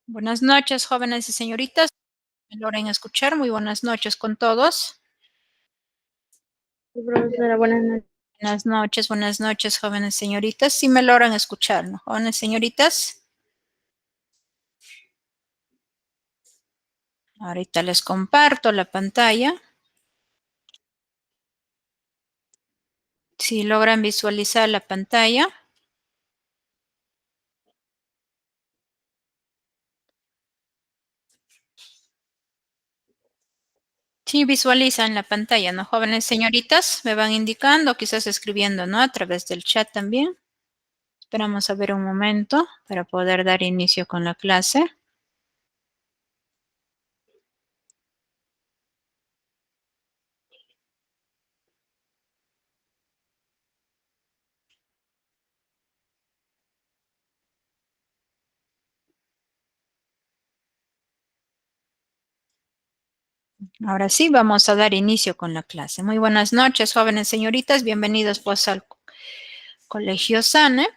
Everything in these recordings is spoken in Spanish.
Buenas noches, jóvenes y señoritas. Me logran escuchar. Muy buenas noches con todos. Sí, profesora, buenas noches. Buenas noches, jóvenes señoritas. Sí me logran escuchar, ¿no? Jóvenes señoritas. Ahorita les comparto la pantalla. Si logran visualizar la pantalla. Sí, visualizan la pantalla, ¿no? Jóvenes señoritas, me van indicando, quizás escribiendo, ¿no? A través del chat también. Esperamos a ver un momento para poder dar inicio con la clase. Ahora sí, vamos a dar inicio con la clase. Muy buenas noches, jóvenes señoritas. Bienvenidos pues al Colegio SANE.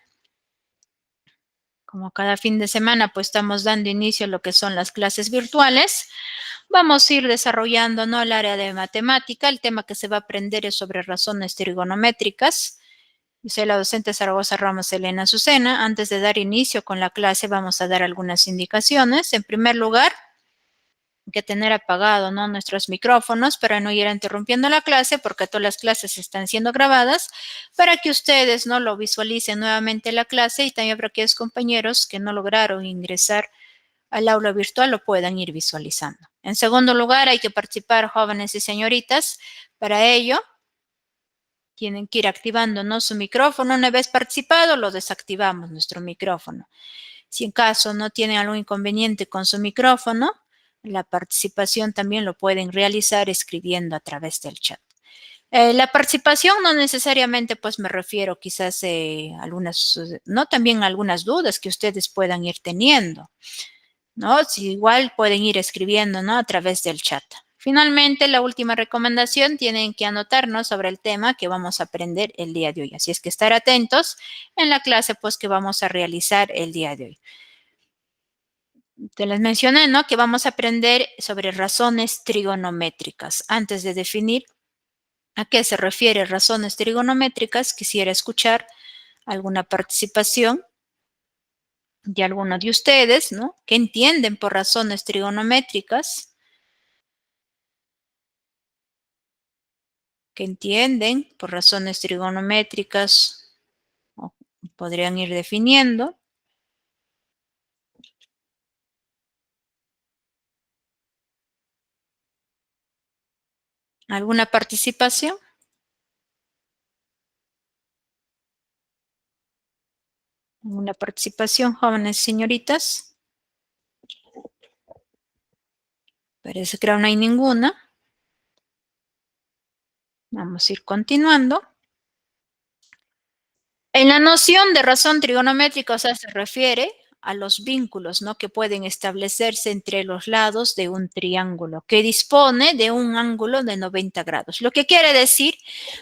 Como cada fin de semana pues estamos dando inicio a lo que son las clases virtuales. Vamos a ir desarrollando, ¿no?, el área de matemática. El tema que se va a aprender es sobre razones trigonométricas. Yo soy la docente Zaragoza Ramos Elena Azucena. Antes de dar inicio con la clase vamos a dar algunas indicaciones. En primer lugar, que tener apagado, ¿no?, nuestros micrófonos para no ir interrumpiendo la clase, porque todas las clases están siendo grabadas, para que ustedes no lo visualicen nuevamente la clase y también para aquellos compañeros que no lograron ingresar al aula virtual lo puedan ir visualizando. En segundo lugar, hay que participar, jóvenes y señoritas. Para ello, tienen que ir activando, ¿no?, su micrófono. Una vez participado, lo desactivamos nuestro micrófono. Si en caso no tienen algún inconveniente con su micrófono, la participación también lo pueden realizar escribiendo a través del chat. La participación no necesariamente, pues me refiero quizás algunas, no, también algunas dudas que ustedes puedan ir teniendo, ¿no? Si igual pueden ir escribiendo, ¿no?, a través del chat. Finalmente, la última recomendación, tienen que anotarnos sobre el tema que vamos a aprender el día de hoy. Así es que estar atentos en la clase, pues, que vamos a realizar el día de hoy. Te les mencioné, ¿no?, que vamos a aprender sobre razones trigonométricas. Antes de definir a qué se refiere razones trigonométricas, quisiera escuchar alguna participación de alguno de ustedes, ¿no?, que entienden por razones trigonométricas, o podrían ir definiendo. ¿Alguna participación? ¿Alguna participación, jóvenes señoritas? Parece que no hay ninguna. Vamos a ir continuando. En la noción de razón trigonométrica, o sea, se refiere a los vínculos, ¿no?, que pueden establecerse entre los lados de un triángulo que dispone de un ángulo de 90 grados. Lo que quiere decir,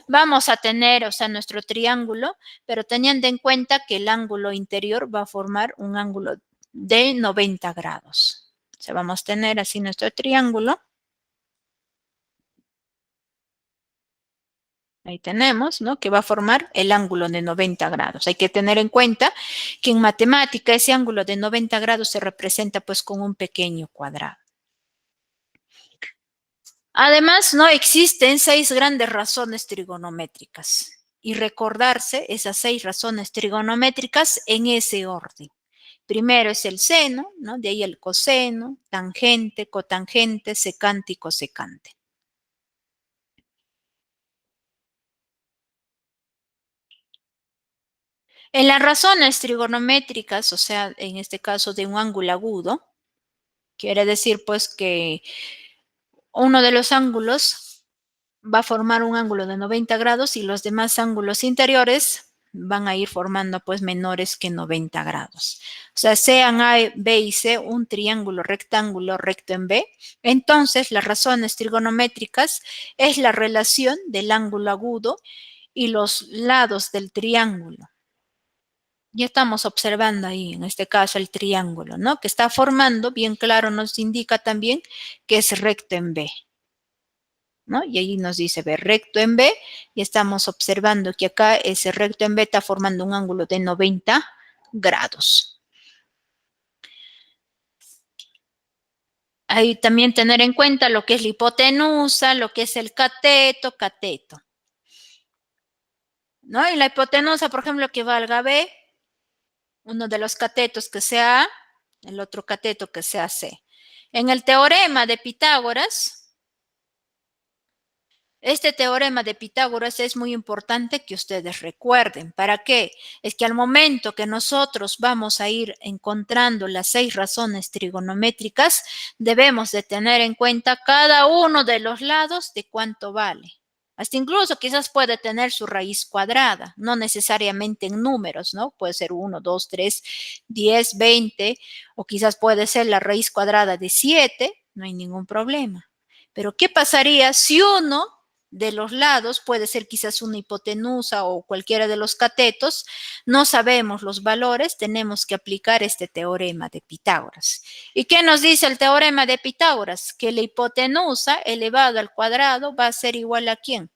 vamos a tener, o sea, nuestro triángulo, pero teniendo en cuenta que el ángulo interior va a formar un ángulo de 90 grados. O sea, vamos a tener así nuestro triángulo. Ahí tenemos, ¿no?, que va a formar el ángulo de 90 grados. Hay que tener en cuenta que en matemática ese ángulo de 90 grados se representa pues con un pequeño cuadrado. Además, no existen 6 grandes razones trigonométricas y recordarse esas 6 razones trigonométricas en ese orden. Primero es el seno, ¿no?, de ahí el coseno, tangente, cotangente, secante y cosecante. En las razones trigonométricas, o sea, en este caso de un ángulo agudo, quiere decir pues que uno de los ángulos va a formar un ángulo de 90 grados y los demás ángulos interiores van a ir formando pues menores que 90 grados. O sea, sean A, B y C un triángulo rectángulo recto en B, entonces las razones trigonométricas es la relación del ángulo agudo y los lados del triángulo. Ya estamos observando ahí, en este caso, el triángulo, ¿no? Que está formando, bien claro, nos indica también que es recto en B, ¿no? Y ahí nos dice B recto en B, y estamos observando que acá ese recto en B está formando un ángulo de 90 grados. Ahí también tener en cuenta lo que es la hipotenusa, lo que es el cateto, ¿no? Y la hipotenusa, por ejemplo, que valga B, uno de los catetos que sea A, el otro cateto que sea C. En el teorema de Pitágoras, este teorema de Pitágoras es muy importante que ustedes recuerden. ¿Para qué? Es que al momento que nosotros vamos a ir encontrando las 6 razones trigonométricas, debemos de tener en cuenta cada uno de los lados de cuánto vale. Hasta incluso quizás puede tener su raíz cuadrada, no necesariamente en números, ¿no? Puede ser 1, 2, 3, 10, 20, o quizás puede ser la raíz cuadrada de 7, no hay ningún problema. Pero ¿qué pasaría si uno de los lados, puede ser quizás una hipotenusa o cualquiera de los catetos, no sabemos los valores, tenemos que aplicar este teorema de Pitágoras? ¿Y qué nos dice el teorema de Pitágoras? Que la hipotenusa elevado al cuadrado va a ser igual ¿a quién?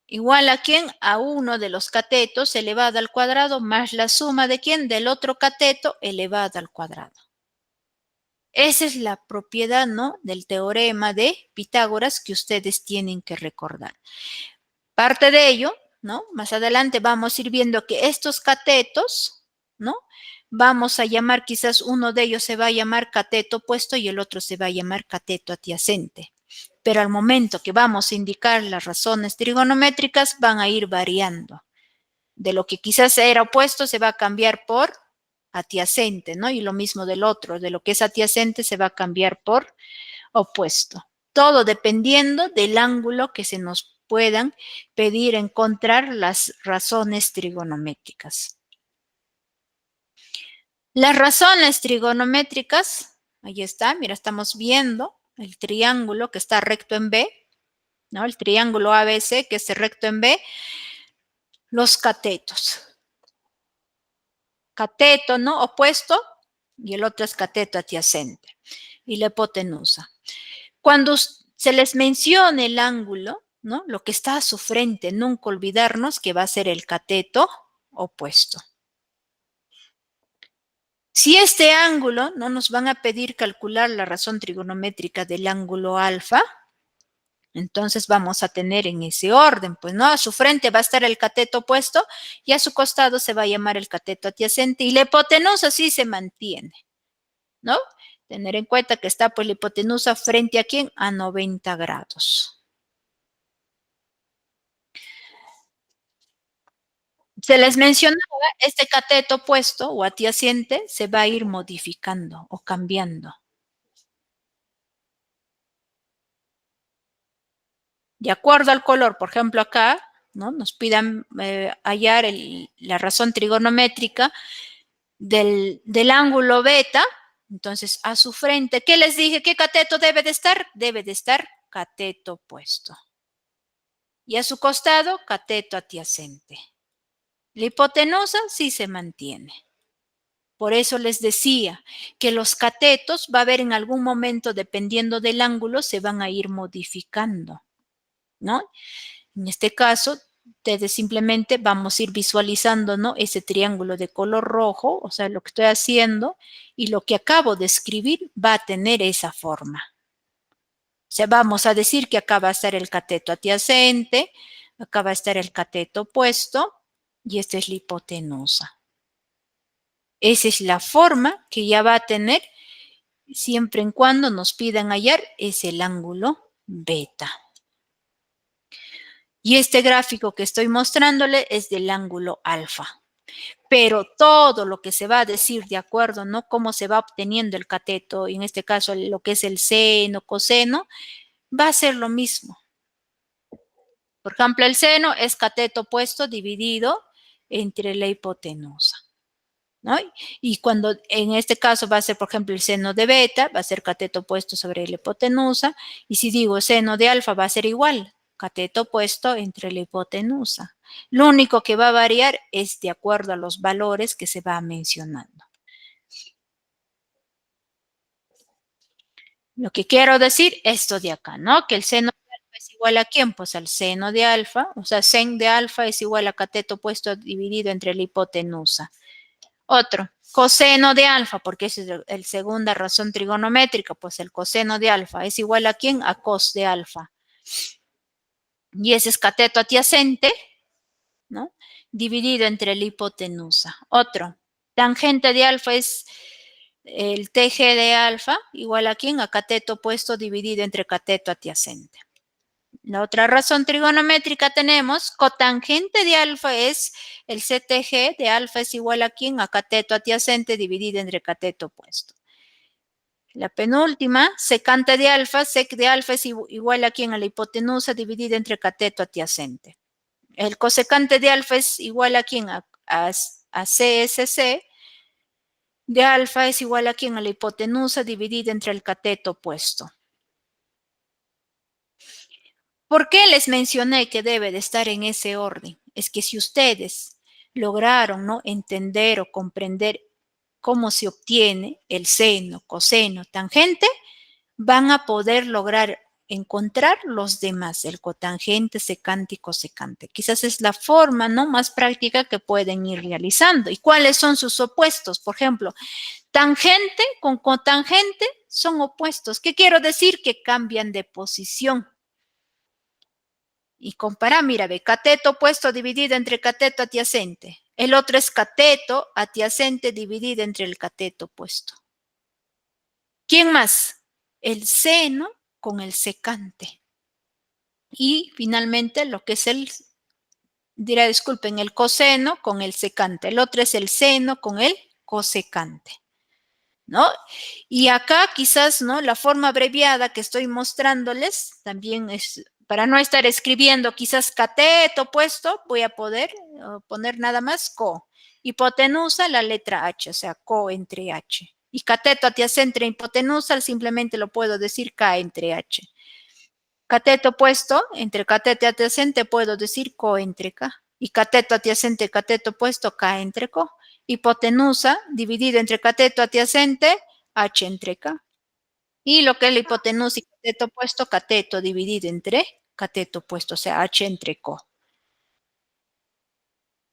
Igual ¿a quién? A uno de los catetos elevado al cuadrado más la suma de quién? Del otro cateto elevado al cuadrado. Esa es la propiedad, ¿no?, del teorema de Pitágoras que ustedes tienen que recordar. Parte de ello, ¿no? Más adelante vamos a ir viendo que estos catetos, ¿no? Vamos a llamar, quizás uno de ellos se va a llamar cateto opuesto y el otro se va a llamar cateto adyacente. Pero al momento que vamos a indicar las razones trigonométricas van a ir variando. De lo que quizás era opuesto se va a cambiar por adyacente, ¿no? Y lo mismo del otro, de lo que es adyacente se va a cambiar por opuesto. Todo dependiendo del ángulo que se nos puedan pedir encontrar las razones trigonométricas. Las razones trigonométricas, ahí está, mira, estamos viendo el triángulo que está recto en B, ¿no? El triángulo ABC que es recto en B, los catetos. Cateto, ¿no? Opuesto, y el otro es cateto adyacente. Y la hipotenusa. Cuando se les mencione el ángulo, ¿no?, lo que está a su frente, nunca olvidarnos que va a ser el cateto opuesto. Si este ángulo, no nos van a pedir calcular la razón trigonométrica del ángulo alfa, entonces vamos a tener en ese orden, pues, ¿no? A su frente va a estar el cateto opuesto y a su costado se va a llamar el cateto adyacente y la hipotenusa sí se mantiene, ¿no? Tener en cuenta que está pues la hipotenusa frente a ¿quién? A 90 grados. Se les mencionaba, este cateto opuesto o adyacente se va a ir modificando o cambiando. De acuerdo al color, por ejemplo acá, ¿no?, nos pidan hallar la razón trigonométrica del ángulo beta, entonces a su frente, ¿qué les dije? ¿Qué cateto debe de estar? Debe de estar cateto opuesto. Y a su costado, cateto adyacente. La hipotenusa sí se mantiene. Por eso les decía que los catetos va a haber en algún momento, dependiendo del ángulo, se van a ir modificando, ¿no? En este caso, ustedes simplemente vamos a ir visualizando, ¿no?, ese triángulo de color rojo, o sea, lo que estoy haciendo, y lo que acabo de escribir va a tener esa forma. O sea, vamos a decir que acá va a estar el cateto adyacente, acá va a estar el cateto opuesto, y esta es la hipotenusa. Esa es la forma que ya va a tener siempre y cuando nos pidan hallar es el ángulo beta. Y este gráfico que estoy mostrándole es del ángulo alfa. Pero todo lo que se va a decir de acuerdo, ¿no?, cómo se va obteniendo el cateto, y en este caso lo que es el seno, coseno, va a ser lo mismo. Por ejemplo, el seno es cateto opuesto dividido entre la hipotenusa, ¿no? Y cuando en este caso va a ser, por ejemplo, el seno de beta, va a ser cateto opuesto sobre la hipotenusa, y si digo seno de alfa va a ser igual, cateto opuesto entre la hipotenusa. Lo único que va a variar es de acuerdo a los valores que se va mencionando. Lo que quiero decir, esto de acá, ¿no? Que el seno de alfa es igual a ¿quién? Pues al seno de alfa, o sea, sen de alfa es igual a cateto opuesto dividido entre la hipotenusa. Otro, coseno de alfa, porque esa es la segunda razón trigonométrica, pues el coseno de alfa es igual a ¿quién? A cos de alfa. Y ese es cateto adyacente, ¿no? Dividido entre la hipotenusa. Otro, tangente de alfa es el TG de alfa igual a ¿quién? A cateto opuesto dividido entre cateto adyacente. La otra razón trigonométrica tenemos, cotangente de alfa es el CTG de alfa es igual a ¿quién? A cateto adyacente dividido entre cateto opuesto. La penúltima, secante de alfa, sec de alfa es igual a ¿quién? A la hipotenusa dividida entre cateto adyacente. El cosecante de alfa es igual a ¿quién? A CSC de alfa es igual a ¿quién? A la hipotenusa dividida entre el cateto opuesto. ¿Por qué les mencioné que debe de estar en ese orden? Es que si ustedes lograron, ¿no?, entender o comprender cómo se obtiene el seno, coseno, tangente, van a poder lograr encontrar los demás, el cotangente, secante y cosecante. Quizás es la forma, ¿no?, más práctica que pueden ir realizando. ¿Y cuáles son sus opuestos? Por ejemplo, tangente con cotangente son opuestos. ¿Qué quiero decir? Que cambian de posición. Y compara, mira, ve, cateto opuesto dividido entre cateto adyacente. El otro es cateto adyacente dividido entre el cateto opuesto. ¿Quién más? El seno con el secante. Y finalmente lo que es disculpen, el coseno con el secante. El otro es el seno con el cosecante, ¿no? Y acá quizás, ¿no?, la forma abreviada que estoy mostrándoles también es, para no estar escribiendo quizás cateto opuesto, voy a poder poner nada más co. Hipotenusa, la letra H, o sea, co entre H. Y cateto adyacente hipotenusa, simplemente lo puedo decir K entre H. Cateto opuesto, entre cateto adyacente puedo decir co entre K. Y cateto adyacente, cateto opuesto, K entre co. Hipotenusa, dividido entre cateto adyacente, H entre K. Y lo que es la hipotenusa y cateto opuesto, cateto dividido entre cateto opuesto, o sea, H entre co.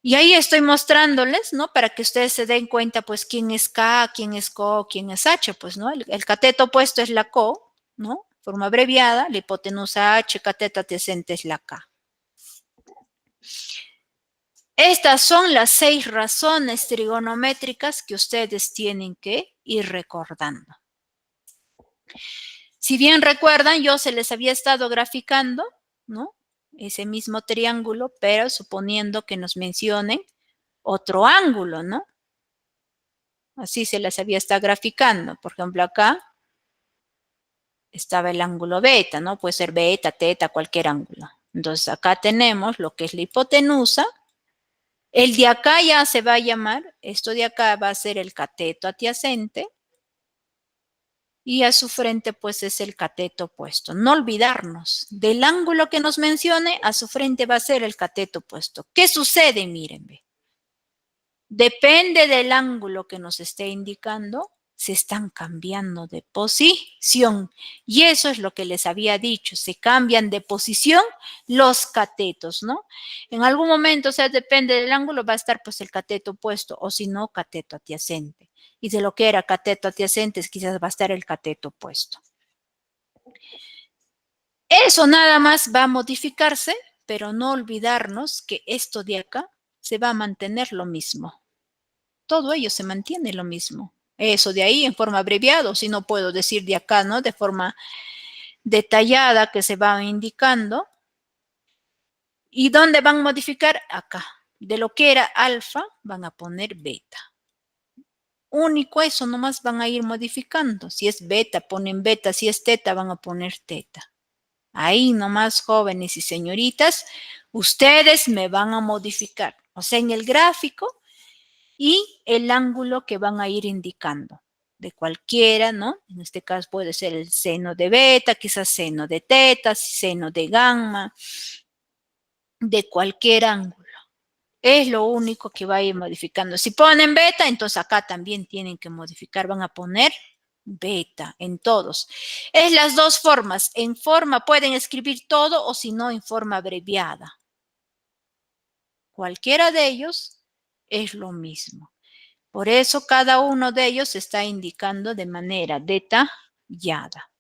Y ahí estoy mostrándoles, ¿no?, para que ustedes se den cuenta, pues, quién es K, quién es co, quién es H, pues, ¿no? El cateto opuesto es la co, ¿no?, forma abreviada, la hipotenusa H, cateto adyacente es la K. Estas son las 6 razones trigonométricas que ustedes tienen que ir recordando. Si bien recuerdan, yo se les había estado graficando, ¿no?, ese mismo triángulo, pero suponiendo que nos mencionen otro ángulo, ¿no? Así se les había estado graficando. Por ejemplo, acá estaba el ángulo beta, ¿no? Puede ser beta, teta, cualquier ángulo. Entonces, acá tenemos lo que es la hipotenusa. El de acá ya se va a llamar, esto de acá va a ser el cateto adyacente. Y a su frente, pues, es el cateto opuesto. No olvidarnos, del ángulo que nos mencione, a su frente va a ser el cateto opuesto. ¿Qué sucede? Miren, ve. Depende del ángulo que nos esté indicando, se están cambiando de posición. Y eso es lo que les había dicho, se cambian de posición los catetos, ¿no? En algún momento, o sea, depende del ángulo, va a estar pues el cateto opuesto, o si no, cateto adyacente. Y de lo que era cateto adyacente, quizás va a estar el cateto opuesto. Eso nada más va a modificarse, pero no olvidarnos que esto de acá se va a mantener lo mismo. Todo ello se mantiene lo mismo. Eso de ahí en forma abreviada, o si no puedo decir de acá, ¿no?, de forma detallada que se va indicando. ¿Y dónde van a modificar? Acá. De lo que era alfa, van a poner beta. Único eso, nomás van a ir modificando. Si es beta, ponen beta. Si es teta, van a poner teta. Ahí nomás, jóvenes y señoritas, ustedes me van a modificar. O sea, en el gráfico y el ángulo que van a ir indicando. De cualquiera, ¿no? En este caso puede ser el seno de beta, quizás seno de teta, seno de gamma, de cualquier ángulo. Es lo único que va a ir modificando. Si ponen beta, entonces acá también tienen que modificar. Van a poner beta en todos. Es las dos formas. En forma pueden escribir todo o si no en forma abreviada. Cualquiera de ellos es lo mismo. Por eso cada uno de ellos está indicando de manera detallada,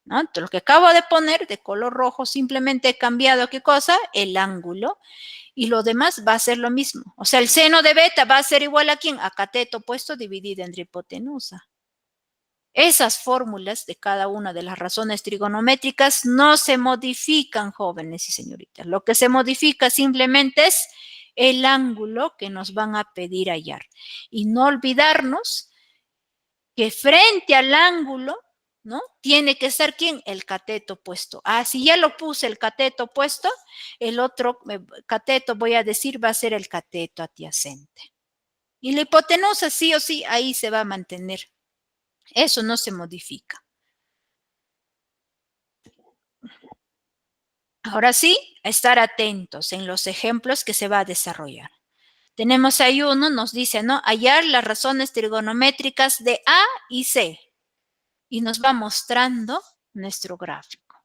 ¿no? Entonces, lo que acabo de poner de color rojo simplemente he cambiado, ¿qué cosa? El ángulo. Y lo demás va a ser lo mismo. O sea, el seno de beta va a ser igual a ¿quién? A cateto opuesto dividido entre hipotenusa. Esas fórmulas de cada una de las razones trigonométricas no se modifican, jóvenes y señoritas. Lo que se modifica simplemente es el ángulo que nos van a pedir hallar. Y no olvidarnos que frente al ángulo, ¿no? Tiene que ser ¿quién? El cateto opuesto. Ah, si ya lo puse el cateto opuesto, el otro cateto, voy a decir, va a ser el cateto adyacente. Y la hipotenusa sí o sí ahí se va a mantener. Eso no se modifica. Ahora sí, estar atentos en los ejemplos que se va a desarrollar. Tenemos ahí uno, nos dice, ¿no? Hallar las razones trigonométricas de A y C. Y nos va mostrando nuestro gráfico.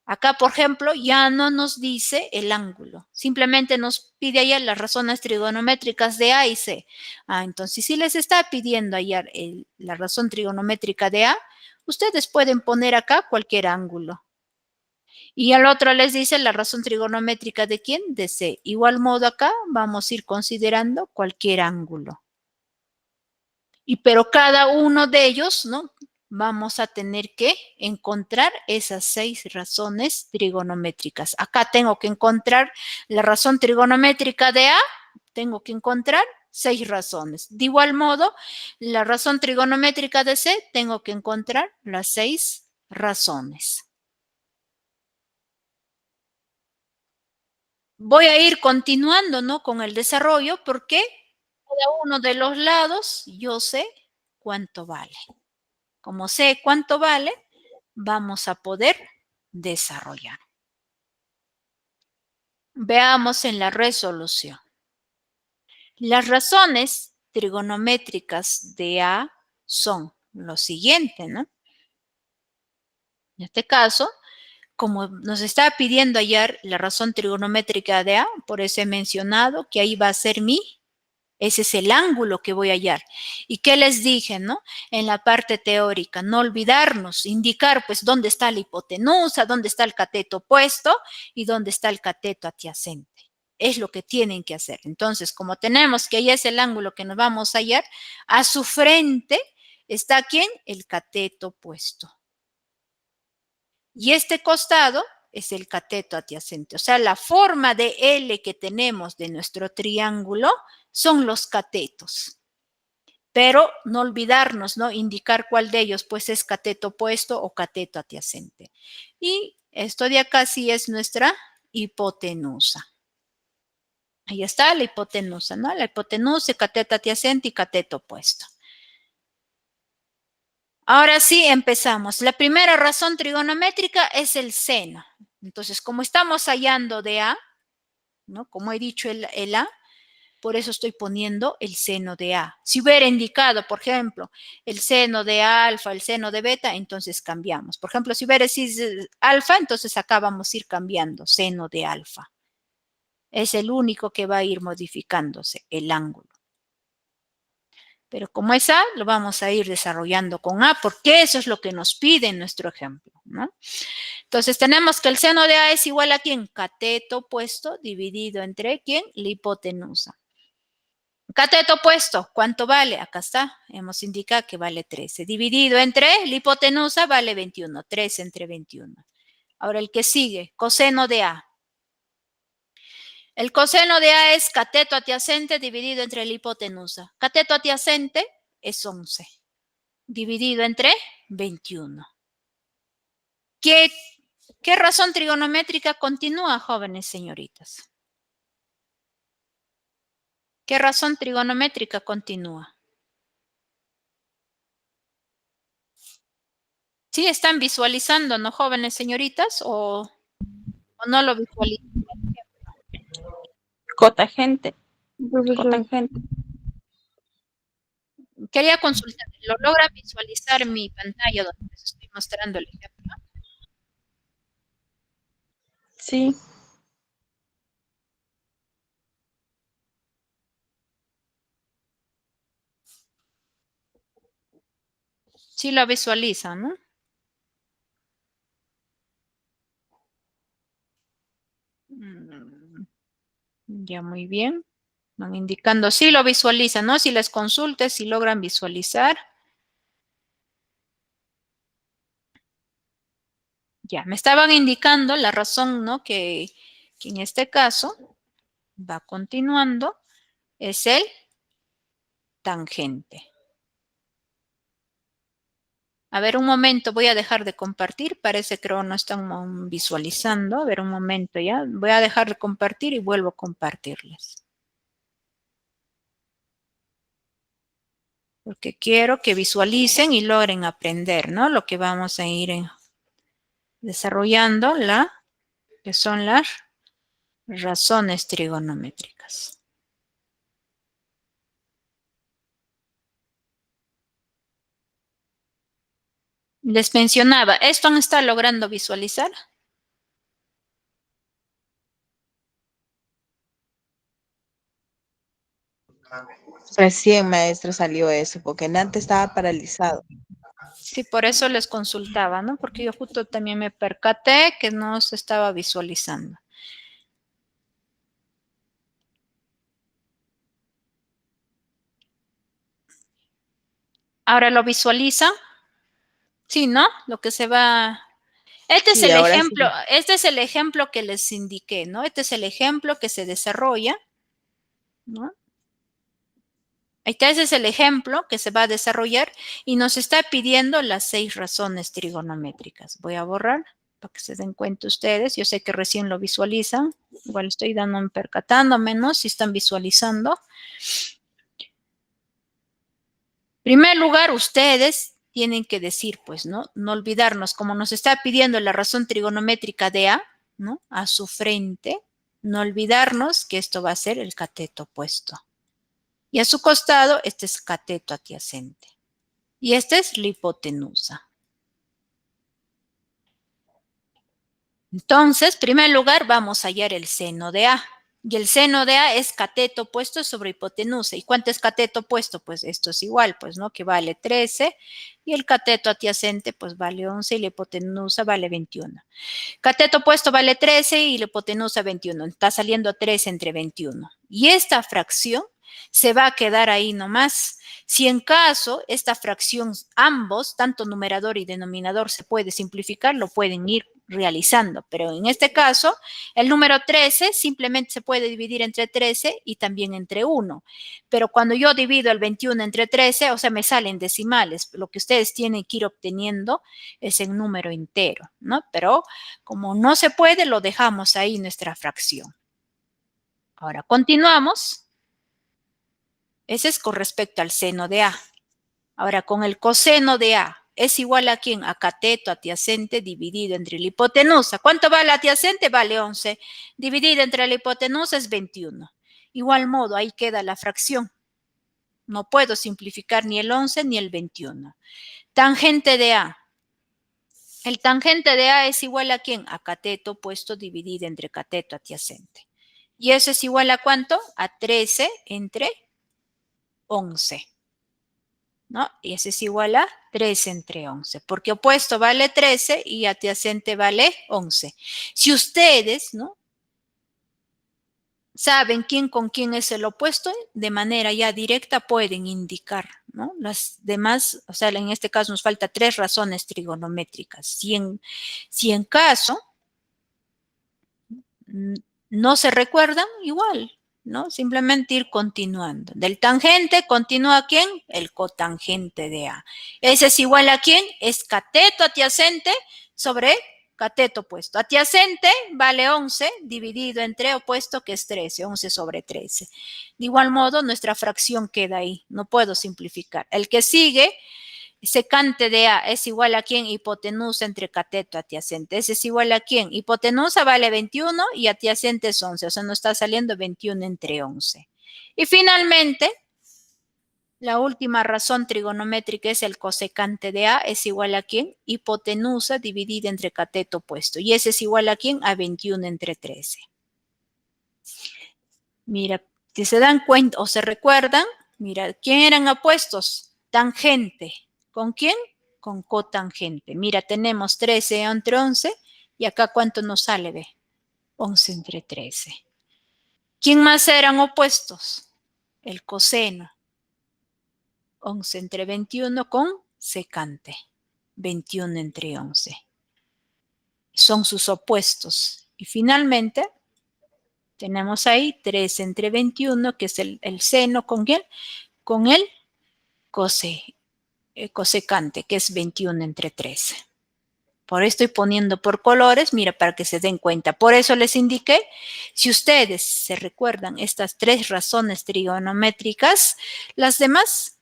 Acá, por ejemplo, ya no nos dice el ángulo. Simplemente nos pide hallar las razones trigonométricas de A y C. Ah, entonces, si les está pidiendo hallar la razón trigonométrica de A, ustedes pueden poner acá cualquier ángulo. Y al otro les dice la razón trigonométrica de quién, de C. Igual modo acá vamos a ir considerando cualquier ángulo. Pero cada uno de ellos, ¿no? Vamos a tener que encontrar esas 6 razones trigonométricas. Acá tengo que encontrar la razón trigonométrica de A, tengo que encontrar 6 razones. De igual modo, la razón trigonométrica de C, tengo que encontrar las 6 razones. Voy a ir continuando, ¿no? Con el desarrollo porque cada uno de los lados yo sé cuánto vale. Como sé cuánto vale, vamos a poder desarrollar. Veamos en la resolución. Las razones trigonométricas de A son lo siguiente, ¿no? En este caso, como nos está pidiendo hallar la razón trigonométrica de A, por eso he mencionado que ahí va a ser ese es el ángulo que voy a hallar. ¿Y qué les dije, no? En la parte teórica, no olvidarnos, indicar pues dónde está la hipotenusa, dónde está el cateto opuesto y dónde está el cateto adyacente. Es lo que tienen que hacer. Entonces, como tenemos que hallar es el ángulo que nos vamos a hallar, a su frente está ¿quién? El cateto opuesto. Y este costado es el cateto adyacente. O sea, la forma de L que tenemos de nuestro triángulo son los catetos. Pero no olvidarnos, ¿no? Indicar cuál de ellos pues es cateto opuesto o cateto adyacente. Y esto de acá sí es nuestra hipotenusa. Ahí está la hipotenusa, ¿no? La hipotenusa, cateto adyacente y cateto opuesto. Ahora sí empezamos. La primera razón trigonométrica es el seno. Entonces, como estamos hallando de A, ¿no? Como he dicho el A, por eso estoy poniendo el seno de A. Si hubiera indicado, por ejemplo, el seno de alfa, el seno de beta, entonces cambiamos. Por ejemplo, si hubiera sido alfa, entonces acá vamos a ir cambiando seno de alfa. Es el único que va a ir modificándose el ángulo. Pero como es A, lo vamos a ir desarrollando con A, porque eso es lo que nos pide en nuestro ejemplo, ¿no? Entonces tenemos que el seno de A es igual a ¿quién? Cateto opuesto dividido entre ¿quién? La hipotenusa. Cateto opuesto, ¿cuánto vale? Acá está, hemos indicado que vale 13. Dividido entre la hipotenusa vale 21, 13 entre 21. Ahora el que sigue, coseno de A. El coseno de A es cateto adyacente dividido entre la hipotenusa. Cateto adyacente es 11, dividido entre 21. ¿Qué razón trigonométrica continúa, jóvenes señoritas? ¿Qué razón trigonométrica continúa? ¿Sí están visualizando, no, jóvenes señoritas? ¿O no lo visualizan? Cotagente. Profesor, Cotangente. Quería consultar, ¿lo logra visualizar mi pantalla donde les estoy mostrando el ejemplo? Sí. Sí lo visualizan, ¿no? Ya, muy bien. Van indicando, sí lo visualizan, ¿no? Si les consultes, si logran visualizar. Ya, me estaban indicando la razón, ¿no? Que en este caso va continuando, es el tangente. A ver, un momento, voy a dejar de compartir. Parece que no están visualizando. A ver, un momento ya. Voy a dejar de compartir y vuelvo a compartirles. Porque quiero que visualicen y logren aprender, ¿no? Lo que vamos a ir desarrollando, que son las razones trigonométricas. Les mencionaba, ¿esto no está logrando visualizar? Recién, maestra, salió eso, porque antes estaba paralizado. Sí, por eso les consultaba, ¿no? Porque yo justo también me percaté que no se estaba visualizando. Ahora lo visualizan. Sí, ¿no? Lo que se va. Este es Sí, el ahora sí. ejemplo, este es el ejemplo que les indiqué, ¿no? Este es el ejemplo que se desarrolla, ¿no? Este es el ejemplo que se va a desarrollar y nos está pidiendo las 6 razones trigonométricas. Voy a borrar para que se den cuenta ustedes. Yo sé que recién lo visualizan. Igual estoy percatándome, ¿no? Si están visualizando. En primer lugar, ustedes tienen que decir, pues, ¿no? No olvidarnos, como nos está pidiendo la razón trigonométrica de A, ¿no? A su frente, no olvidarnos que esto va a ser el cateto opuesto. Y a su costado, este es cateto adyacente. Y esta es la hipotenusa. Entonces, en primer lugar, vamos a hallar el seno de A. Y el seno de A es cateto opuesto sobre hipotenusa. ¿Y cuánto es cateto opuesto? Pues esto es igual, pues, ¿no? Que vale 13. Y el cateto adyacente, pues, vale 11 y la hipotenusa vale 21. Cateto opuesto vale 13 y la hipotenusa 21. Está saliendo 13 entre 21. Y esta fracción se va a quedar ahí nomás. Si en caso esta fracción, ambos, tanto numerador y denominador, se puede simplificar, lo pueden ir realizando. Pero en este caso, el número 13 simplemente se puede dividir entre 13 y también entre 1. Pero cuando yo divido el 21 entre 13, o sea, me salen decimales. Lo que ustedes tienen que ir obteniendo es el número entero, ¿no? Pero como no se puede, lo dejamos ahí nuestra fracción. Ahora, continuamos. Ese es con respecto al seno de A. Ahora, con el coseno de A, ¿es igual a quién? A cateto adyacente dividido entre la hipotenusa. ¿Cuánto vale adyacente? Vale 11. Dividido entre la hipotenusa es 21. Igual modo, ahí queda la fracción. No puedo simplificar ni el 11 ni el 21. Tangente de A. El tangente de A es igual a quién? A cateto opuesto dividido entre cateto adyacente. ¿Y eso es igual a cuánto? A 13 entre 11. ¿No? Y eso es igual a 13 entre 11, porque opuesto vale 13 y adyacente vale 11. Si ustedes, ¿no? Saben quién con quién es el opuesto, de manera ya directa pueden indicar, ¿no? Las demás, o sea, en este caso nos falta 3 razones trigonométricas. Si en caso no se recuerdan, igual, ¿no? Simplemente ir continuando. Del tangente continúa ¿quién? El cotangente de A. ¿Ese es igual a quién? Es cateto adyacente sobre cateto opuesto. Adyacente vale 11 dividido entre opuesto que es 13, 11 sobre 13. De igual modo, nuestra fracción queda ahí. No puedo simplificar. El que sigue, secante de A es igual a quién? Hipotenusa entre cateto adyacente. Ese es igual a quién? Hipotenusa vale 21 y adyacente es 11. O sea, nos está saliendo 21 entre 11. Y finalmente, la última razón trigonométrica es el cosecante de A es igual a ¿quién? Hipotenusa dividida entre cateto opuesto. Y ese es igual a ¿quién? A 21 entre 13. Mira, si se dan cuenta o se recuerdan, mira, ¿quién eran opuestos? Tangente. ¿Con quién? Con cotangente. Mira, tenemos 13 entre 11 y acá ¿cuánto nos sale? Ve? 11 entre 13. ¿Quién más eran opuestos? El coseno. 11 entre 21 con secante. 21 entre 11. Son sus opuestos. Y finalmente, tenemos ahí 3 entre 21, que es el seno, ¿con quién? Con el cosecante, que es 21 entre 13. Por eso estoy poniendo por colores, mira, para que se den cuenta. Por eso les indiqué, si ustedes se recuerdan estas 3 razones trigonométricas, las demás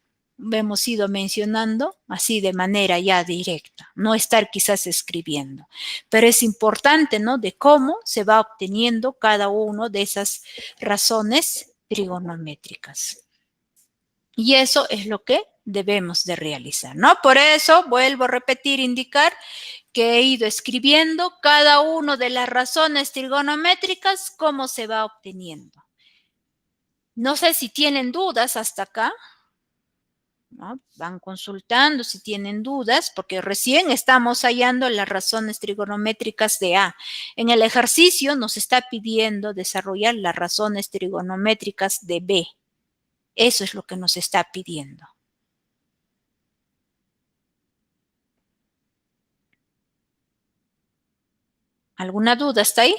hemos ido mencionando así de manera ya directa, no estar quizás escribiendo. Pero es importante, ¿no? De cómo se va obteniendo cada una de esas razones trigonométricas. Y eso es lo que debemos de realizar, ¿no? Por eso, vuelvo a repetir, indicar que he ido escribiendo cada una de las razones trigonométricas, cómo se va obteniendo. No sé si tienen dudas hasta acá, ¿no? Van consultando si tienen dudas, porque recién estamos hallando las razones trigonométricas de A. En el ejercicio nos está pidiendo desarrollar las razones trigonométricas de B. Eso es lo que nos está pidiendo. ¿Alguna duda hasta ahí?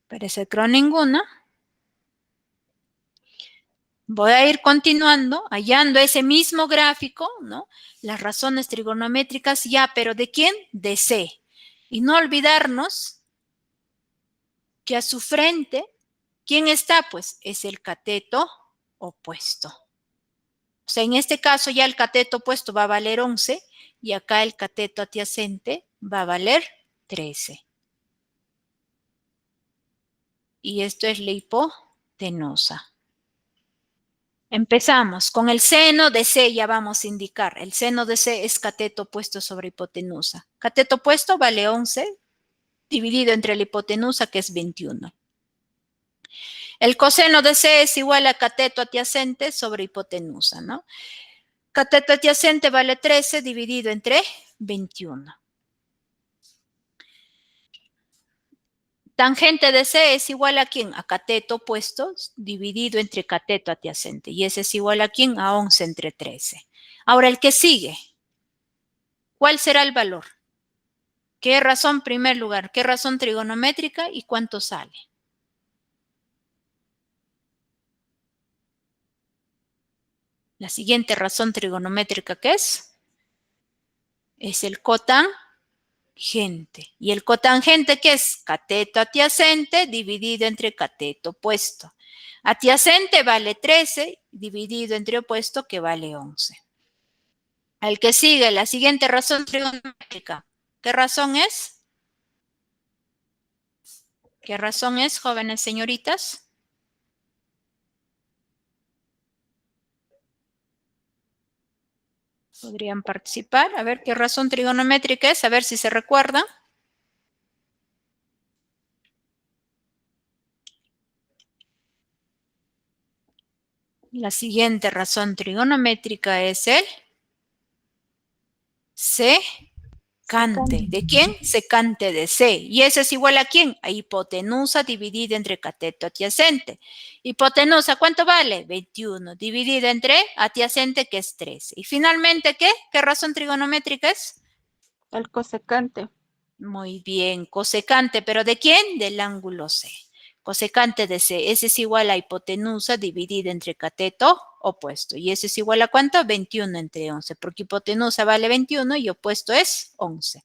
Parece que no ninguna. Voy a ir continuando, hallando ese mismo gráfico, ¿no? Las razones trigonométricas ya, pero ¿de quién? De C. Y no olvidarnos que a su frente, ¿quién está? Pues es el cateto opuesto. O sea, en este caso ya el cateto opuesto va a valer 11 y acá el cateto adyacente va a valer 13. Y esto es la hipotenusa. Empezamos con el seno de C, ya vamos a indicar. El seno de C es cateto opuesto sobre hipotenusa. Cateto opuesto vale 11 dividido entre la hipotenusa, que es 21. El coseno de C es igual a cateto adyacente sobre hipotenusa, ¿no? Cateto adyacente vale 13 dividido entre 21. Tangente de C es igual a ¿quién? A cateto opuesto dividido entre cateto adyacente. Y ese es igual a ¿quién? A 11 entre 13. Ahora, el que sigue. ¿Cuál será el valor? ¿Qué razón, en primer lugar? ¿Qué razón trigonométrica y cuánto sale? La siguiente razón trigonométrica, ¿qué es? Es el cotangente. ¿Y el cotangente qué es? Cateto adyacente dividido entre cateto opuesto. Adyacente vale 13 dividido entre opuesto, que vale 11. Al que sigue, la siguiente razón trigonométrica. ¿Qué razón es? ¿Qué razón es, jóvenes señoritas? Podrían participar. A ver qué razón trigonométrica es, a ver si se recuerdan. La siguiente razón trigonométrica es el secante. ¿De quién? Secante de C. ¿Y ese es igual a quién? A hipotenusa dividida entre cateto adyacente. Hipotenusa, ¿cuánto vale? 21. Dividida entre adyacente, que es 13. Y finalmente, ¿qué? ¿Qué razón trigonométrica es? El cosecante. Muy bien, cosecante, ¿pero de quién? Del ángulo C. Cosecante de C, ese es igual a hipotenusa dividida entre cateto opuesto. ¿Y ese es igual a cuánto? 21 entre 11, porque hipotenusa vale 21 y opuesto es 11.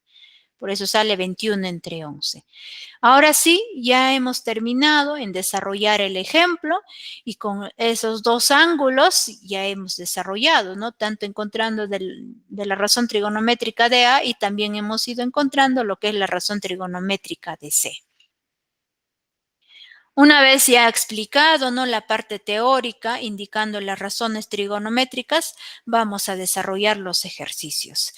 Por eso sale 21 entre 11. Ahora sí, ya hemos terminado en desarrollar el ejemplo y con esos dos ángulos ya hemos desarrollado, ¿no? Tanto encontrando de la razón trigonométrica de A y también hemos ido encontrando lo que es la razón trigonométrica de C. Una vez ya explicado, ¿no?, la parte teórica indicando las razones trigonométricas, vamos a desarrollar los ejercicios.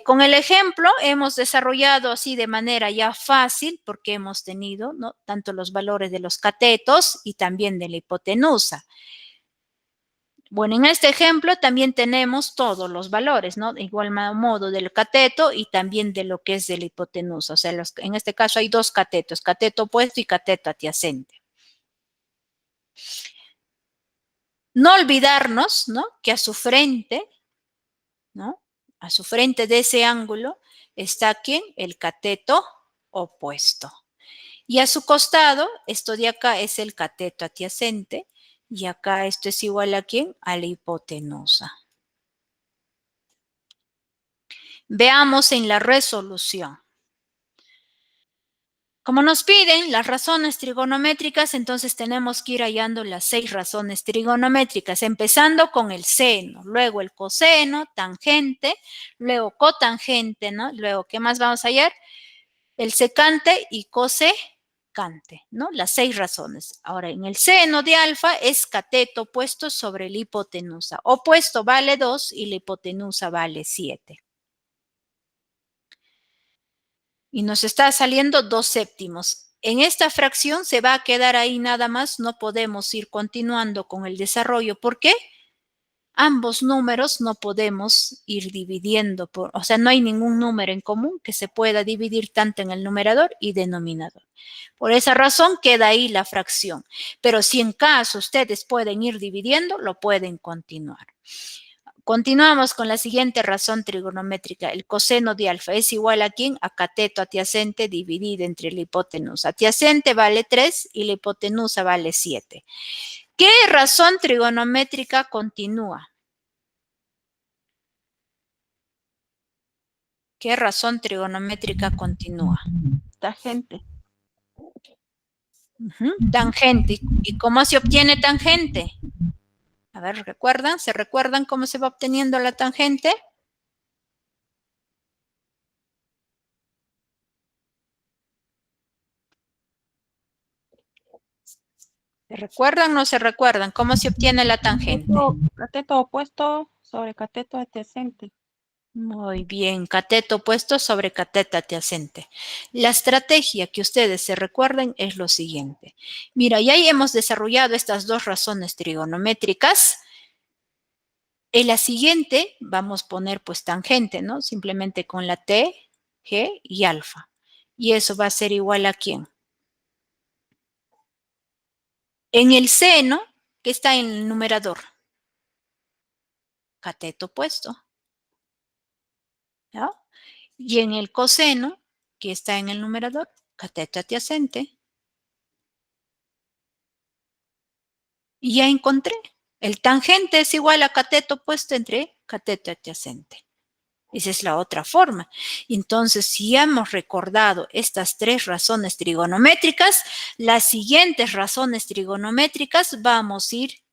Con el ejemplo hemos desarrollado así de manera ya fácil porque hemos tenido, ¿no?, tanto los valores de los catetos y también de la hipotenusa. Bueno, en este ejemplo también tenemos todos los valores, ¿no? De igual modo del cateto y también de lo que es de la hipotenusa. O sea, en este caso hay dos catetos, cateto opuesto y cateto adyacente. No olvidarnos, ¿no?, que a su frente, ¿no?, a su frente de ese ángulo está ¿quién? El cateto opuesto. Y a su costado, esto de acá es el cateto adyacente y acá esto es igual a ¿quién? A la hipotenusa. Veamos en la resolución. Como nos piden las razones trigonométricas, entonces tenemos que ir hallando las 6 razones trigonométricas, empezando con el seno, luego el coseno, tangente, luego cotangente, ¿no? Luego, ¿qué más vamos a hallar? El secante y cosecante, ¿no? Las 6 razones. Ahora, en el seno de alfa es cateto opuesto sobre la hipotenusa. Opuesto vale 2 y la hipotenusa vale 7. Y nos está saliendo 2/7. En esta fracción se va a quedar ahí nada más, no podemos ir continuando con el desarrollo. ¿Por qué? Ambos números no podemos ir dividiendo, o sea, no hay ningún número en común que se pueda dividir tanto en el numerador y denominador. Por esa razón queda ahí la fracción. Pero si en caso ustedes pueden ir dividiendo, lo pueden continuar. Continuamos con la siguiente razón trigonométrica. El coseno de alfa es igual a ¿quién? A cateto adyacente dividido entre la hipotenusa. Adyacente vale 3 y la hipotenusa vale 7. ¿Qué razón trigonométrica continúa? ¿Qué razón trigonométrica continúa? Tangente. Tangente. ¿Y cómo se obtiene tangente? A ver, ¿recuerdan? ¿Se recuerdan cómo se va obteniendo la tangente? ¿Se recuerdan o no se recuerdan? ¿Cómo se obtiene la tangente? Cateto opuesto sobre cateto adyacente. Muy bien, cateto opuesto sobre cateto adyacente. La estrategia que ustedes se recuerden es lo siguiente. Mira, ya hemos desarrollado estas dos razones trigonométricas. En la siguiente vamos a poner pues tangente, ¿no? Simplemente con la T, G y alfa. Y eso va a ser igual a ¿quién? En el seno, que está en el numerador, cateto opuesto, ¿no? Y en el coseno, que está en el numerador, cateto adyacente. Y ya encontré. El tangente es igual a cateto opuesto entre cateto adyacente. Esa es la otra forma. Entonces, si ya hemos recordado estas 3 razones trigonométricas, las siguientes razones trigonométricas vamos a ir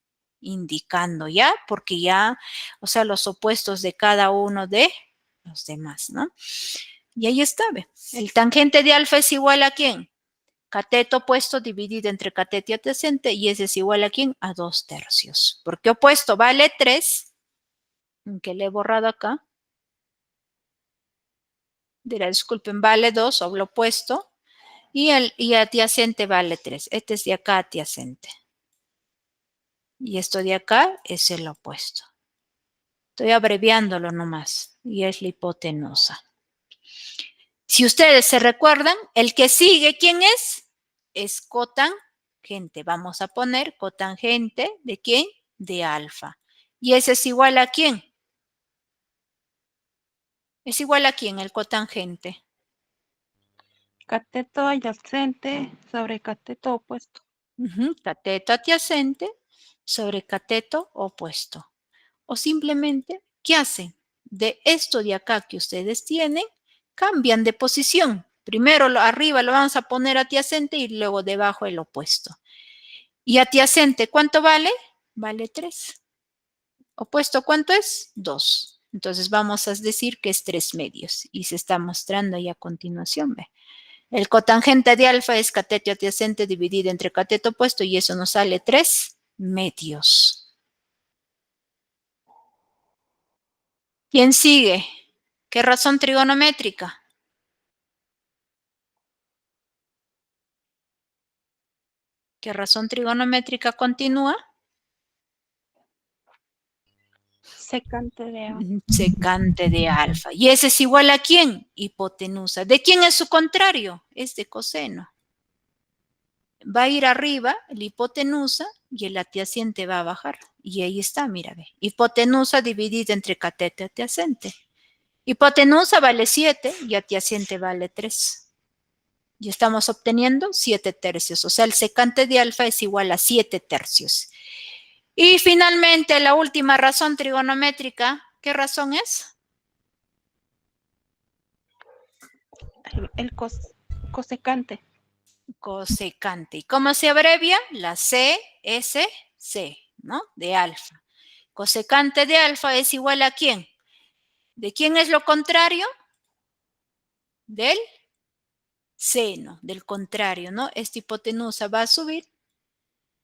indicando ya, porque ya, o sea, los opuestos de cada uno de los demás, ¿no? Y ahí está, ¿ve? El tangente de alfa es igual a ¿quién? Cateto opuesto dividido entre cateto y adyacente, y ese es igual a ¿quién? A 2/3. Porque opuesto vale 3, aunque le he borrado acá. Dirá, disculpen, vale 2, o lo opuesto, y adyacente vale 3. Este es de acá adyacente. Y esto de acá es el opuesto. Estoy abreviándolo nomás, y es la hipotenusa. Si ustedes se recuerdan, el que sigue, ¿quién es? Es cotangente. Vamos a poner cotangente, ¿de quién? De alfa. ¿Y ese es igual a quién? ¿Es igual a quién el cotangente? Cateto adyacente sobre cateto opuesto. Cateto adyacente sobre cateto opuesto. O simplemente, ¿qué hacen? De esto de acá que ustedes tienen, cambian de posición. Primero arriba lo vamos a poner adyacente y luego debajo el opuesto. Y adyacente, ¿cuánto vale? Vale 3. Opuesto, ¿cuánto es? 2. Entonces vamos a decir que es 3 medios. Y se está mostrando ahí a continuación. ¿Ve? El cotangente de alfa es cateto adyacente dividido entre cateto opuesto y eso nos sale 3 medios. ¿Quién sigue? ¿Qué razón trigonométrica? ¿Qué razón trigonométrica continúa? Secante de A. Secante de alfa. ¿Y ese es igual a quién? Hipotenusa. ¿De quién es su contrario? Es de coseno. Va a ir arriba la hipotenusa y el adyacente va a bajar. Y ahí está, mira, ve. Hipotenusa dividida entre cateto y adyacente. Hipotenusa vale 7 y adyacente vale 3. Y estamos obteniendo 7 tercios. O sea, el secante de alfa es igual a 7 tercios. Y finalmente, la última razón trigonométrica, ¿qué razón es? El cosecante. Cosecante. ¿Y cómo se abrevia? La CSC, ¿no? De alfa. Cosecante de alfa es igual a ¿quién? ¿De quién es lo contrario? Del seno, del contrario, ¿no? Esta hipotenusa va a subir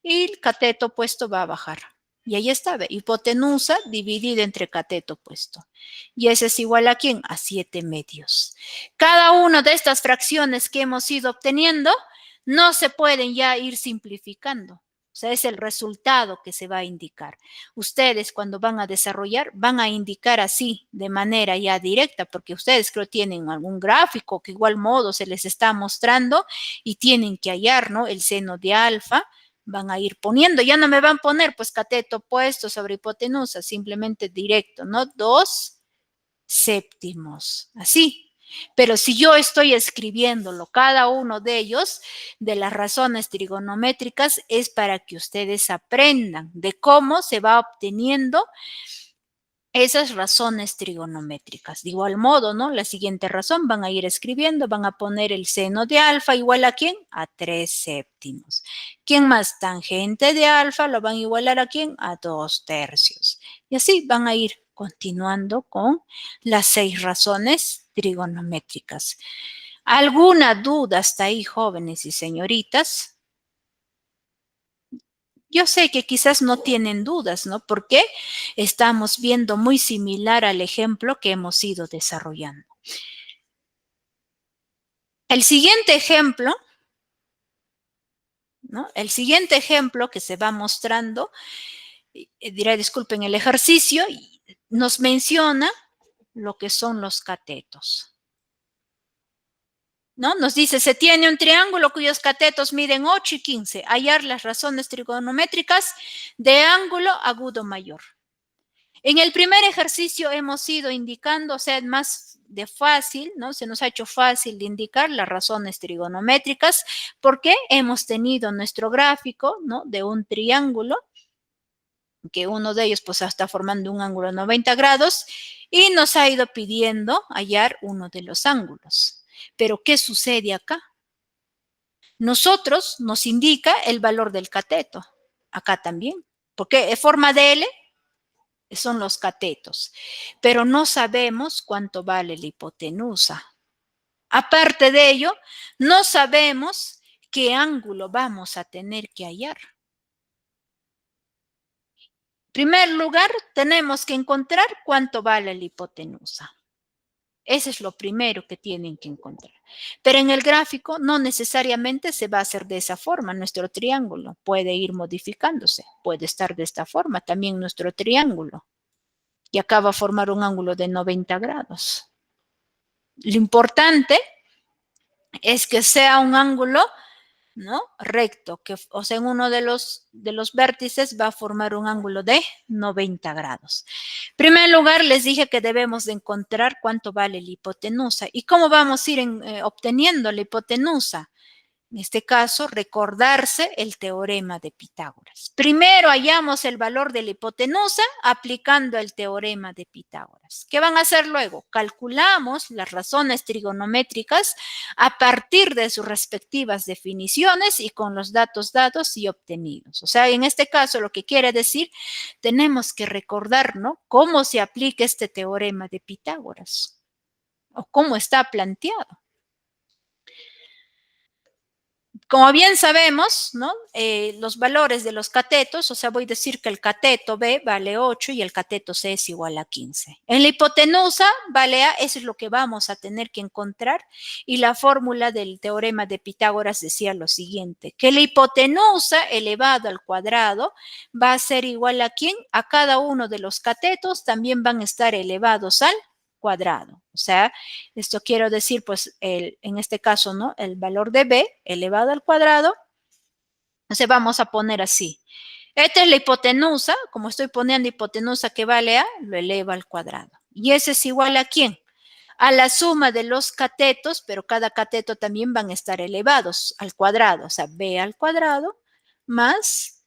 y el cateto opuesto va a bajar. Y ahí está, ¿ve? Hipotenusa dividida entre cateto opuesto. Y ese es igual a ¿quién? A 7 medios. Cada una de estas fracciones que hemos ido obteniendo no se pueden ya ir simplificando. O sea, es el resultado que se va a indicar. Ustedes cuando van a desarrollar van a indicar así, de manera ya directa, porque ustedes creo tienen algún gráfico que igual modo se les está mostrando y tienen que hallar, ¿no? El seno de alfa. Van a ir poniendo, ya no me van a poner pues cateto opuesto sobre hipotenusa, simplemente directo, ¿no? 2 séptimos, así. Pero si yo estoy escribiéndolo, cada uno de ellos, de las razones trigonométricas, es para que ustedes aprendan de cómo se va obteniendo esas razones trigonométricas. De igual modo, ¿no? La siguiente razón van a ir escribiendo, van a poner el seno de alfa igual a ¿quién? A 3 séptimos. ¿Quién más? Tangente de alfa lo van a igualar a ¿quién? A 2 tercios. Y así van a ir continuando con las 6 razones trigonométricas. ¿Alguna duda hasta ahí, jóvenes y señoritas? Yo sé que quizás no tienen dudas, ¿no? Porque estamos viendo muy similar al ejemplo que hemos ido desarrollando. El siguiente ejemplo, ¿no? El siguiente ejemplo que se va mostrando, diré, disculpen, el ejercicio nos menciona lo que son los catetos. ¿No? Nos dice, se tiene un triángulo cuyos catetos miden 8 y 15. Hallar las razones trigonométricas de ángulo agudo mayor. En el primer ejercicio hemos ido indicando, o sea, más de fácil, ¿no? Se nos ha hecho fácil de indicar las razones trigonométricas porque hemos tenido nuestro gráfico, ¿no? De un triángulo, que uno de ellos pues está formando un ángulo de 90 grados y nos ha ido pidiendo hallar uno de los ángulos. Pero, ¿qué sucede acá? Nosotros nos indica el valor del cateto, acá también, porque es forma de L, son los catetos, pero no sabemos cuánto vale la hipotenusa. Aparte de ello, no sabemos qué ángulo vamos a tener que hallar. En primer lugar, tenemos que encontrar cuánto vale la hipotenusa. Ese es lo primero que tienen que encontrar. Pero en el gráfico no necesariamente se va a hacer de esa forma. Nuestro triángulo puede ir modificándose. Puede estar de esta forma también nuestro triángulo. Y acá va a formar un ángulo de 90 grados. Lo importante es que sea un ángulo, ¿no? Recto, que, o sea, en uno de los vértices va a formar un ángulo de 90 grados. En primer lugar, les dije que debemos de encontrar cuánto vale la hipotenusa. ¿Y cómo vamos a ir obteniendo la hipotenusa? En este caso, recordarse el teorema de Pitágoras. Primero hallamos el valor de la hipotenusa aplicando el teorema de Pitágoras. ¿Qué van a hacer luego? Calculamos las razones trigonométricas a partir de sus respectivas definiciones y con los datos dados y obtenidos. O sea, en este caso lo que quiere decir, tenemos que recordar, ¿no?, cómo se aplica este teorema de Pitágoras o cómo está planteado. Como bien sabemos, ¿no?, los valores de los catetos, o sea, voy a decir que el cateto B vale 8 y el cateto C es igual a 15. En la hipotenusa vale A, eso es lo que vamos a tener que encontrar, y la fórmula del teorema de Pitágoras decía lo siguiente, que la hipotenusa elevado al cuadrado va a ser igual a ¿quién? A cada uno de los catetos también van a estar elevados al cuadrado. O sea, esto quiero decir, pues, en este caso, ¿no?, el valor de B elevado al cuadrado. Entonces vamos a poner así. Esta es la hipotenusa, como estoy poniendo hipotenusa que vale A, lo elevo al cuadrado. ¿Y ese es igual a quién? A la suma de los catetos, pero cada cateto también van a estar elevados al cuadrado. O sea, B al cuadrado más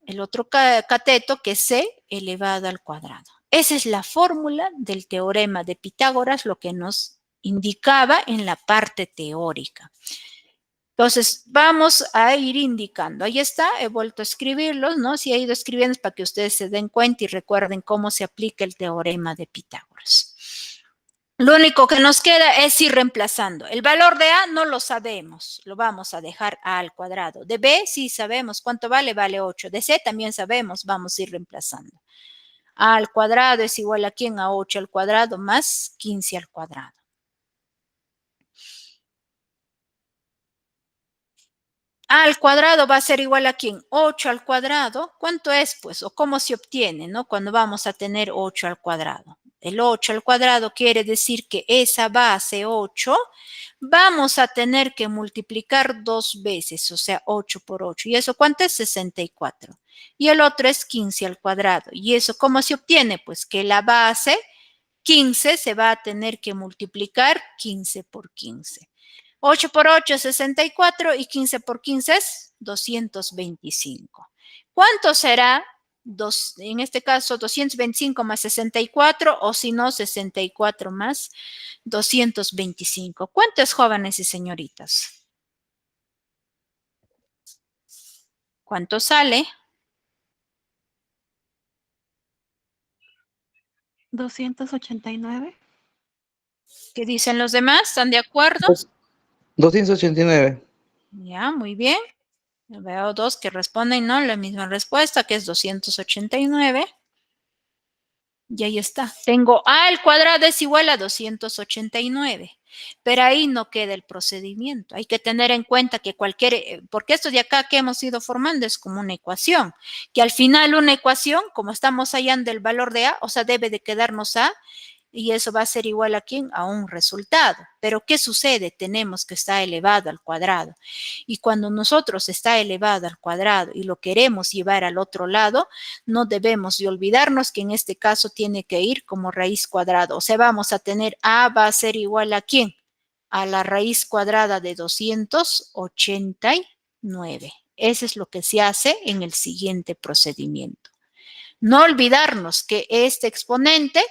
el otro cateto que es C elevado al cuadrado. Esa es la fórmula del teorema de Pitágoras, lo que nos indicaba en la parte teórica. Entonces, vamos a ir indicando. Ahí está, he vuelto a escribirlos, ¿no? Si he ido escribiendo es para que ustedes se den cuenta y recuerden cómo se aplica el teorema de Pitágoras. Lo único que nos queda es ir reemplazando. El valor de A no lo sabemos, lo vamos a dejar A al cuadrado. De B sí sabemos cuánto vale, vale 8. De C también sabemos, vamos a ir reemplazando. A al cuadrado es igual a ¿quién? A 8 al cuadrado más 15 al cuadrado. A al cuadrado va a ser igual a ¿quién? 8 al cuadrado. ¿Cuánto es, pues? ¿O cómo se obtiene, no? Cuando vamos a tener 8 al cuadrado. El 8 al cuadrado quiere decir que esa base 8 vamos a tener que multiplicar 2 veces, o sea, 8 por 8. ¿Y eso cuánto es? 64. Y el otro es 15 al cuadrado. ¿Y eso cómo se obtiene? Pues que la base 15 se va a tener que multiplicar 15 por 15. 8 por 8 es 64 y 15 por 15 es 225. ¿Cuánto será? En este caso, 225 más 64 o si no, 64 más 225. ¿Cuántos jóvenes y señoritas? ¿Cuánto sale? 289. ¿Qué dicen los demás? ¿Están de acuerdo? 289. Ya, muy bien. Veo dos que responden, ¿no?, la misma respuesta, que es 289. Y ahí está. Tengo A al cuadrado es igual a 289. Pero ahí no queda el procedimiento. Hay que tener en cuenta que porque esto de acá que hemos ido formando es como una ecuación, que al final una ecuación, como estamos hallando el valor de A, o sea, debe de quedarnos A, y eso va a ser igual a ¿quién? A un resultado. Pero ¿qué sucede? Tenemos que estar elevado al cuadrado. Y cuando nosotros está elevado al cuadrado y lo queremos llevar al otro lado, no debemos de olvidarnos que en este caso tiene que ir como raíz cuadrada. O sea, vamos a tener A va a ser igual a ¿quién? A la raíz cuadrada de 289. Eso es lo que se hace en el siguiente procedimiento. No olvidarnos que este exponente,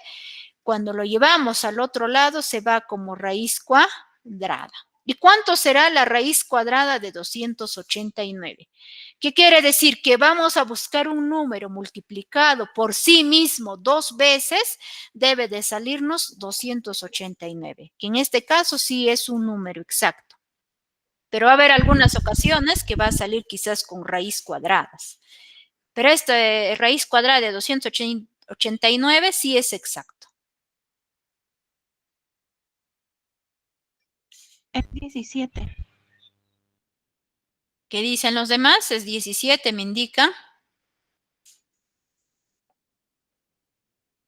cuando lo llevamos al otro lado, se va como raíz cuadrada. ¿Y cuánto será la raíz cuadrada de 289? ¿Qué quiere decir? Que vamos a buscar un número multiplicado por sí mismo 2 veces, debe de salirnos 289, que en este caso sí es un número exacto. Pero va a haber algunas ocasiones que va a salir quizás con raíz cuadradas. Pero esta raíz cuadrada de 289 sí es exacto. Es 17. ¿Qué dicen los demás? Es 17, me indica.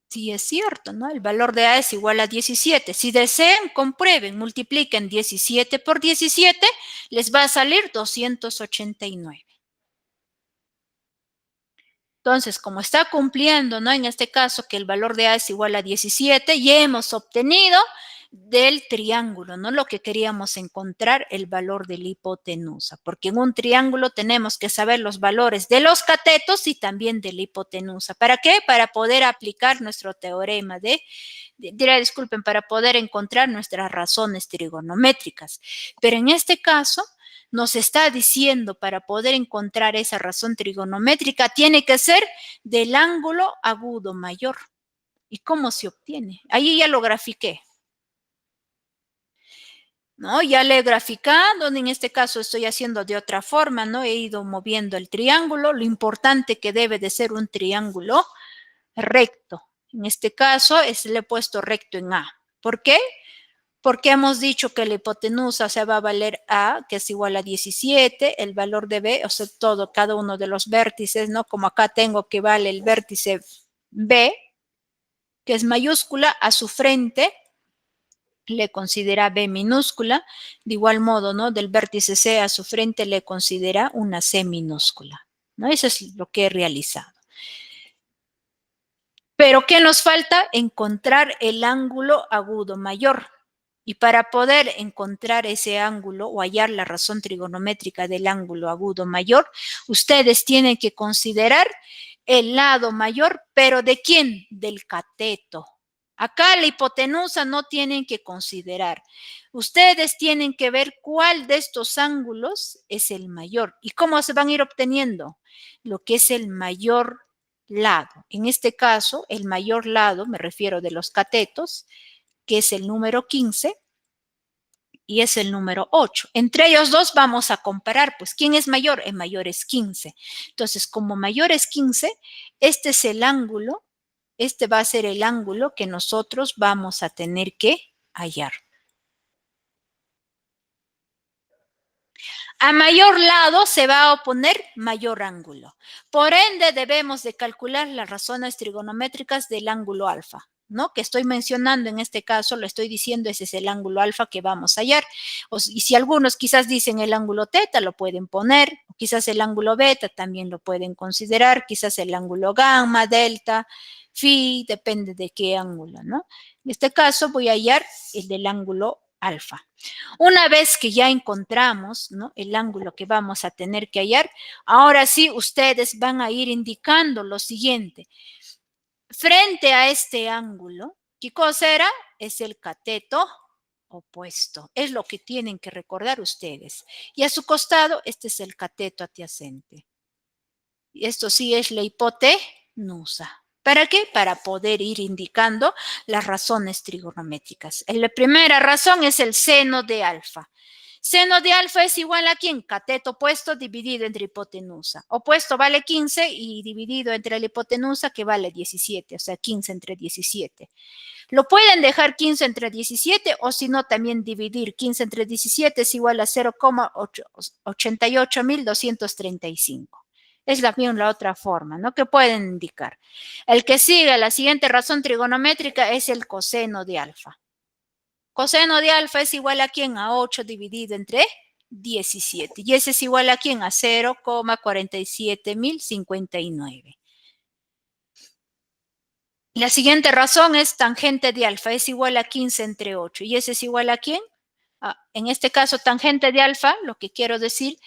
Sí, es cierto, ¿no? El valor de A es igual a 17. Si desean, comprueben, multipliquen 17 por 17, les va a salir 289. Entonces, como está cumpliendo, ¿no? En este caso, que el valor de A es igual a 17, ya hemos obtenido del triángulo, ¿no? Lo que queríamos encontrar, el valor de la hipotenusa, porque en un triángulo tenemos que saber los valores de los catetos y también de la hipotenusa. ¿Para qué? Para poder aplicar nuestro teorema disculpen, para poder encontrar nuestras razones trigonométricas. Pero en este caso, nos está diciendo para poder encontrar esa razón trigonométrica tiene que ser del ángulo agudo mayor. ¿Y cómo se obtiene? Ahí ya lo grafiqué. ¿No? Ya le he graficado, en este caso estoy haciendo de otra forma, ¿no? He ido moviendo el triángulo, lo importante que debe de ser un triángulo recto. En este caso le he puesto recto en A. ¿Por qué? Porque hemos dicho que la hipotenusa se va a valer A, que es igual a 17, el valor de B, o sea, cada uno de los vértices, ¿no? Como acá tengo que vale el vértice B, que es mayúscula, a su frente le considera B minúscula. De igual modo, ¿no? Del vértice C a su frente le considera una C minúscula, ¿no? Eso es lo que he realizado. Pero ¿qué nos falta? Encontrar el ángulo agudo mayor. Y para poder encontrar ese ángulo o hallar la razón trigonométrica del ángulo agudo mayor, ustedes tienen que considerar el lado mayor, pero ¿de quién? Del cateto. Acá la hipotenusa no tienen que considerar. Ustedes tienen que ver cuál de estos ángulos es el mayor. ¿Y cómo se van a ir obteniendo? Lo que es el mayor lado. En este caso, el mayor lado, me refiero de los catetos, que es el número 15 y es el número 8. Entre ellos dos vamos a comparar, pues, ¿quién es mayor? El mayor es 15. Entonces, como mayor es 15, este es el ángulo, este va a ser el ángulo que nosotros vamos a tener que hallar. A mayor lado se va a oponer mayor ángulo. Por ende, debemos de calcular las razones trigonométricas del ángulo alfa, ¿no? Que estoy mencionando en este caso, lo estoy diciendo, ese es el ángulo alfa que vamos a hallar. Y si algunos quizás dicen el ángulo teta, lo pueden poner, o quizás el ángulo beta también lo pueden considerar, quizás el ángulo gamma, delta, phi, depende de qué ángulo, ¿no? En este caso voy a hallar el del ángulo alfa. Una vez que ya encontramos, ¿no? El ángulo que vamos a tener que hallar, ahora sí ustedes van a ir indicando lo siguiente. Frente a este ángulo, ¿qué cosa era? Es el cateto opuesto. Es lo que tienen que recordar ustedes. Y a su costado, este es el cateto adyacente. Y esto sí es la hipotenusa. ¿Para qué? Para poder ir indicando las razones trigonométricas. La primera razón es el seno de alfa. Seno de alfa es igual a ¿quién? Cateto opuesto dividido entre hipotenusa. Opuesto vale 15 y dividido entre la hipotenusa que vale 17, o sea, 15 entre 17. Lo pueden dejar 15 entre 17 o si no también dividir 15 entre 17 es igual a 0,88.235. Es la otra forma, ¿no? Que pueden indicar. El que sigue, la siguiente razón trigonométrica es el coseno de alfa. Coseno de alfa es igual a ¿quién? A 8 dividido entre 17. Y ese es igual a ¿quién? A 0,47.059. La siguiente razón es tangente de alfa, es igual a 15 entre 8. ¿Y ese es igual a quién? En este caso, tangente de alfa, lo que quiero decir,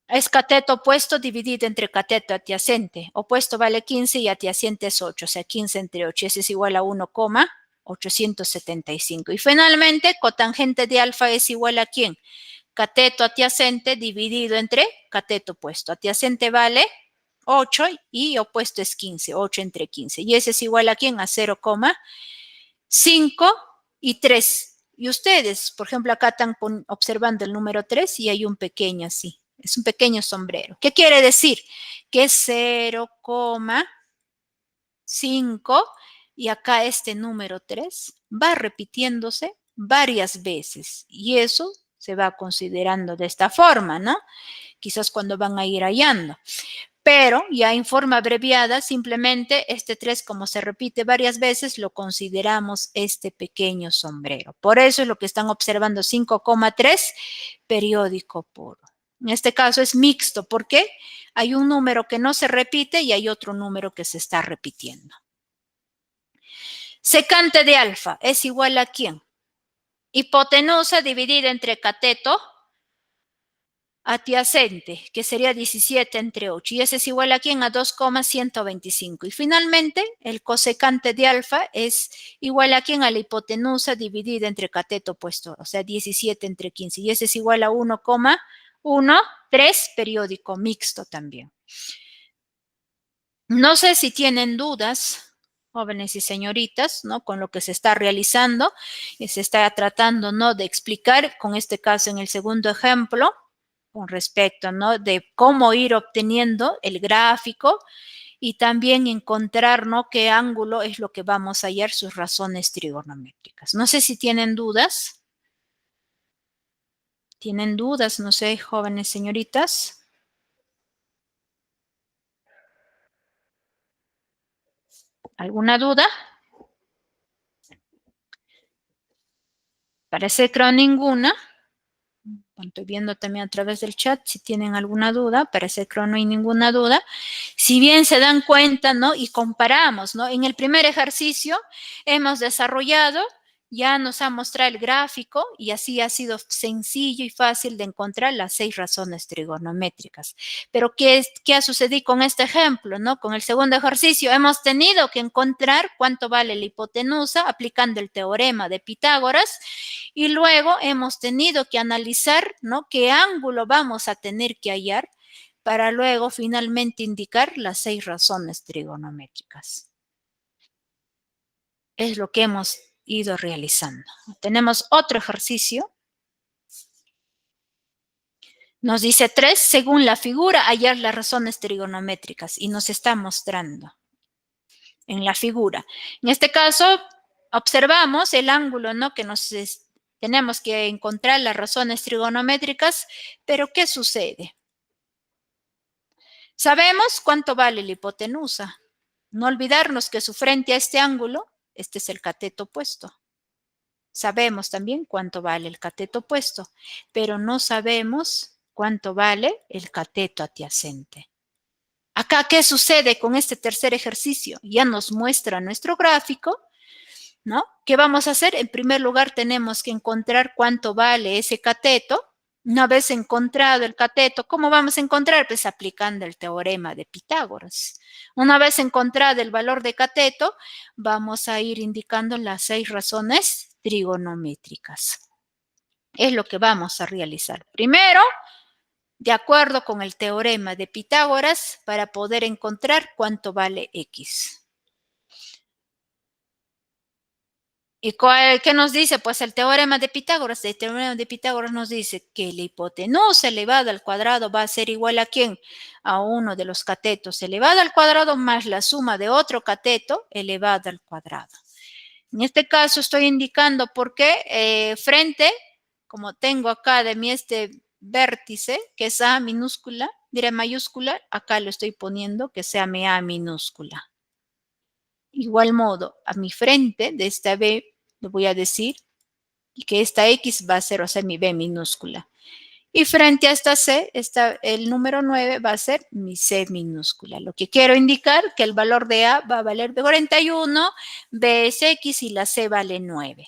es cateto opuesto dividido entre cateto adyacente. Opuesto vale 15 y adyacente es 8, o sea, 15 entre 8. Ese es igual a 1,875. Y finalmente, cotangente de alfa es igual a ¿quién? Cateto adyacente dividido entre cateto opuesto. Adyacente vale 8 y opuesto es 15, 8 entre 15. Y ese es igual a ¿quién? A 0,5 y 3. Y ustedes, por ejemplo, acá están observando el número 3 y hay un pequeño así. Es un pequeño sombrero. ¿Qué quiere decir? Que es 0,5 y acá este número 3 va repitiéndose varias veces y eso se va considerando de esta forma, ¿no? Quizás cuando van a ir hallando. Pero ya en forma abreviada, simplemente este 3, como se repite varias veces, lo consideramos este pequeño sombrero. Por eso es lo que están observando, 5,3 periódico puro. En este caso es mixto. ¿Por qué? Hay un número que no se repite y hay otro número que se está repitiendo. Secante de alfa es igual a ¿quién? Hipotenusa dividida entre cateto adyacente, que sería 17 entre 8. Y ese es igual a ¿quién? A 2,125. Y finalmente, el cosecante de alfa es igual a ¿quién? A la hipotenusa dividida entre cateto opuesto, o sea, 17 entre 15. Y ese es igual a 1,13, periódico mixto también. No sé si tienen dudas, jóvenes y señoritas, ¿no? Con lo que se está realizando y se está tratando, ¿no? De explicar, con este caso en el segundo ejemplo, con respecto, ¿no? De cómo ir obteniendo el gráfico y también encontrar, ¿no? Qué ángulo es lo que vamos a hallar sus razones trigonométricas. No sé si tienen dudas. ¿Tienen dudas? No sé, jóvenes señoritas. ¿Alguna duda? Parece que no ninguna. Estoy viendo también a través del chat si tienen alguna duda. Parece que no hay ninguna duda. Si bien se dan cuenta, ¿no? Y comparamos, ¿no? En el primer ejercicio hemos desarrollado, ya nos ha mostrado el gráfico y así ha sido sencillo y fácil de encontrar las 6 razones trigonométricas. Pero ¿qué ha sucedido con este ejemplo, ¿no? Con el segundo ejercicio hemos tenido que encontrar cuánto vale la hipotenusa aplicando el teorema de Pitágoras y luego hemos tenido que analizar, ¿no? Qué ángulo vamos a tener que hallar para luego finalmente indicar las 6 razones trigonométricas. Es lo que hemos ido realizando. Tenemos otro ejercicio. Nos dice 3, según la figura, hallar las razones trigonométricas y nos está mostrando en la figura. En este caso, observamos el ángulo, ¿no? Que tenemos que encontrar las razones trigonométricas, pero ¿qué sucede? Sabemos cuánto vale la hipotenusa. No olvidarnos que su frente a este ángulo, este es el cateto opuesto. Sabemos también cuánto vale el cateto opuesto, pero no sabemos cuánto vale el cateto adyacente. Acá, ¿qué sucede con este tercer ejercicio? Ya nos muestra nuestro gráfico, ¿no? ¿Qué vamos a hacer? En primer lugar, tenemos que encontrar cuánto vale ese cateto. Una vez encontrado el cateto, ¿cómo vamos a encontrar? Pues aplicando el teorema de Pitágoras. Una vez encontrado el valor de cateto, vamos a ir indicando las 6 razones trigonométricas. Es lo que vamos a realizar. Primero, de acuerdo con el teorema de Pitágoras, para poder encontrar cuánto vale X. ¿Y qué nos dice? Pues el teorema de Pitágoras. El teorema de Pitágoras nos dice que la hipotenusa elevada al cuadrado va a ser igual a ¿quién? A uno de los catetos elevado al cuadrado más la suma de otro cateto elevado al cuadrado. En este caso estoy indicando por qué frente, como tengo acá de mí este vértice, que es A minúscula, diré mayúscula, acá lo estoy poniendo que sea mi A minúscula. Igual modo, a mi frente de esta B le voy a decir que esta X va a ser, o sea, mi B minúscula. Y frente a esta C, el número 9 va a ser mi C minúscula. Lo que quiero indicar que el valor de A va a valer de 41, B es X y la C vale 9.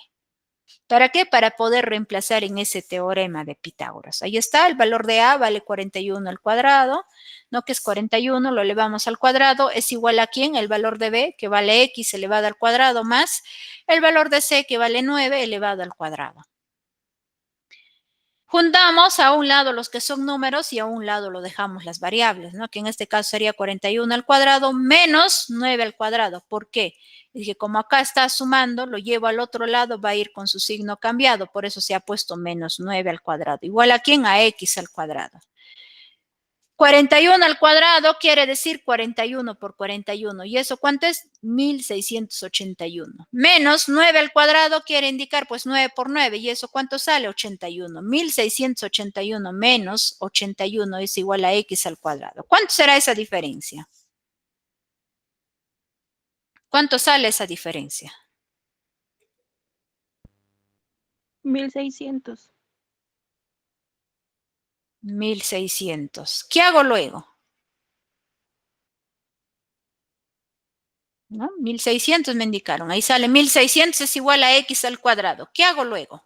¿Para qué? Para poder reemplazar en ese teorema de Pitágoras. Ahí está, el valor de A vale 41 al cuadrado, ¿no? Que es 41, lo elevamos al cuadrado, es igual a ¿quién? El valor de B, que vale X elevado al cuadrado, más el valor de C, que vale 9 elevado al cuadrado. Juntamos a un lado los que son números y a un lado lo dejamos las variables, ¿no? Que en este caso sería 41 al cuadrado menos 9 al cuadrado. ¿Por qué? Es que como acá está sumando, lo llevo al otro lado, va a ir con su signo cambiado. Por eso se ha puesto menos 9 al cuadrado. ¿Igual a quién? A X al cuadrado. 41 al cuadrado quiere decir 41 por 41. ¿Y eso cuánto es? 1681. Menos 9 al cuadrado quiere indicar pues 9 por 9. ¿Y eso cuánto sale? 81. 1681 menos 81 es igual a X al cuadrado. ¿Cuánto será esa diferencia? ¿Cuánto sale esa diferencia? 1600. 1600. ¿Qué hago luego? ¿No? 1600 me indicaron. Ahí sale 1600 es igual a x al cuadrado. ¿Qué hago luego?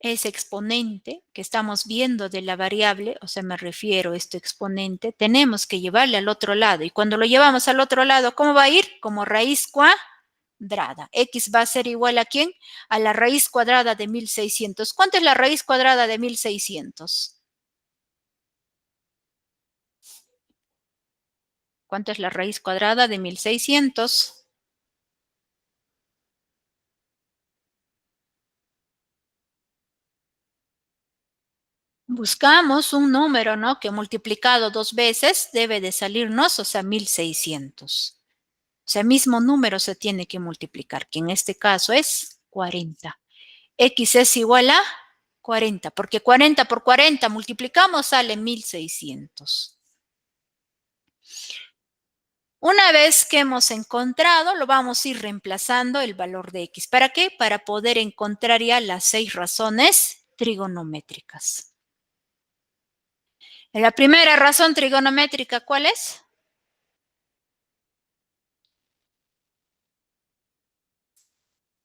Ese exponente que estamos viendo de la variable, o sea, me refiero a este exponente, tenemos que llevarle al otro lado. Y cuando lo llevamos al otro lado, ¿cómo va a ir? Como raíz cuadrada. X va a ser igual a ¿quién? A la raíz cuadrada de 1600. ¿Cuánto es la raíz cuadrada de 1600? ¿Cuánto es la raíz cuadrada de 1600? Buscamos un número, ¿no? Que multiplicado 2 veces debe de salirnos, o sea, 1600. O sea, mismo número se tiene que multiplicar, que en este caso es 40. X es igual a 40, porque 40 por 40 multiplicamos, sale 1600. Una vez que hemos encontrado, lo vamos a ir reemplazando el valor de X. ¿Para qué? Para poder encontrar ya las 6 razones trigonométricas. La primera razón trigonométrica, ¿cuál es?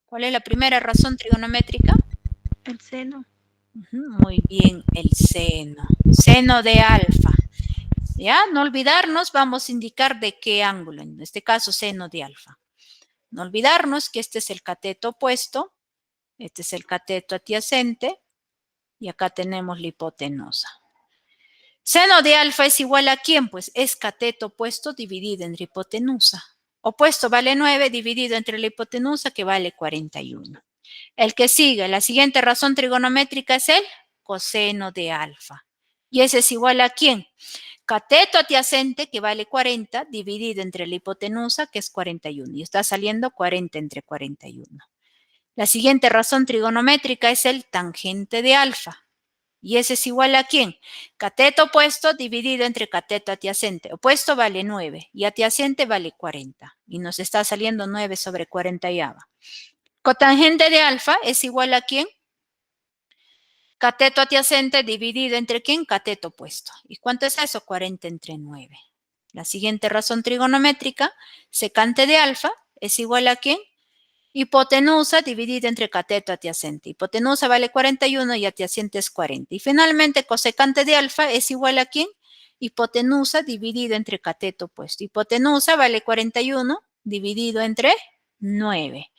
¿Cuál es la primera razón trigonométrica? El seno. Muy bien, el seno. Seno de alfa. ¿Ya? No olvidarnos, vamos a indicar de qué ángulo. En este caso, seno de alfa. No olvidarnos que este es el cateto opuesto, este es el cateto adyacente y acá tenemos la hipotenusa. Seno de alfa es igual a ¿quién? Pues es cateto opuesto dividido entre hipotenusa. Opuesto vale 9 dividido entre la hipotenusa que vale 41. El que sigue, la siguiente razón trigonométrica es el coseno de alfa. ¿Y ese es igual a quién? Cateto adyacente que vale 40 dividido entre la hipotenusa que es 41. Y está saliendo 40 entre 41. La siguiente razón trigonométrica es el tangente de alfa. ¿Y ese es igual a quién? Cateto opuesto dividido entre cateto adyacente. Opuesto vale 9 y adyacente vale 40. Y nos está saliendo 9 sobre 40 y ABA. Cotangente de alfa es igual a ¿quién? Cateto adyacente dividido entre ¿quién? Cateto opuesto. ¿Y cuánto es eso? 40 entre 9. La siguiente razón trigonométrica, secante de alfa, es igual a ¿quién? Hipotenusa dividida entre cateto adyacente. Hipotenusa vale 41 y adyacente es 40. Y finalmente, cosecante de alfa es igual a ¿quién? Hipotenusa dividido entre cateto opuesto. Hipotenusa vale 41 dividido entre 9.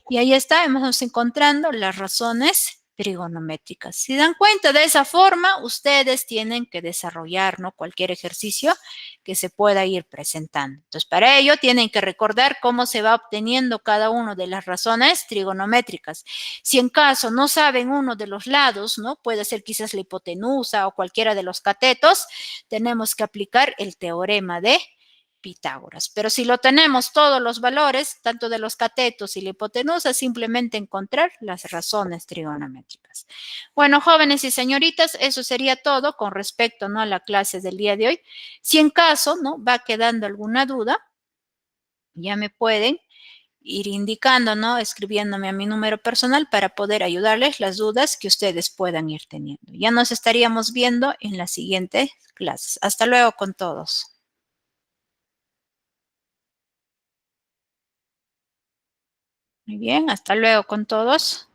Y ahí está, hemos encontrando las razones trigonométricas. Si dan cuenta de esa forma, ustedes tienen que desarrollar, ¿no?, cualquier ejercicio que se pueda ir presentando. Entonces, para ello tienen que recordar cómo se va obteniendo cada una de las razones trigonométricas. Si en caso no saben uno de los lados, ¿no?, puede ser quizás la hipotenusa o cualquiera de los catetos, tenemos que aplicar el teorema de Pitágoras. Pero si lo tenemos todos los valores, tanto de los catetos y la hipotenusa, simplemente encontrar las razones trigonométricas. Bueno, jóvenes y señoritas, eso sería todo con respecto, ¿no?, a la clase del día de hoy. Si en caso, ¿no?, va quedando alguna duda, ya me pueden ir indicando, ¿no?, escribiéndome a mi número personal para poder ayudarles las dudas que ustedes puedan ir teniendo. Ya nos estaríamos viendo en las siguientes clases. Hasta luego con todos. Muy bien, hasta luego con todos.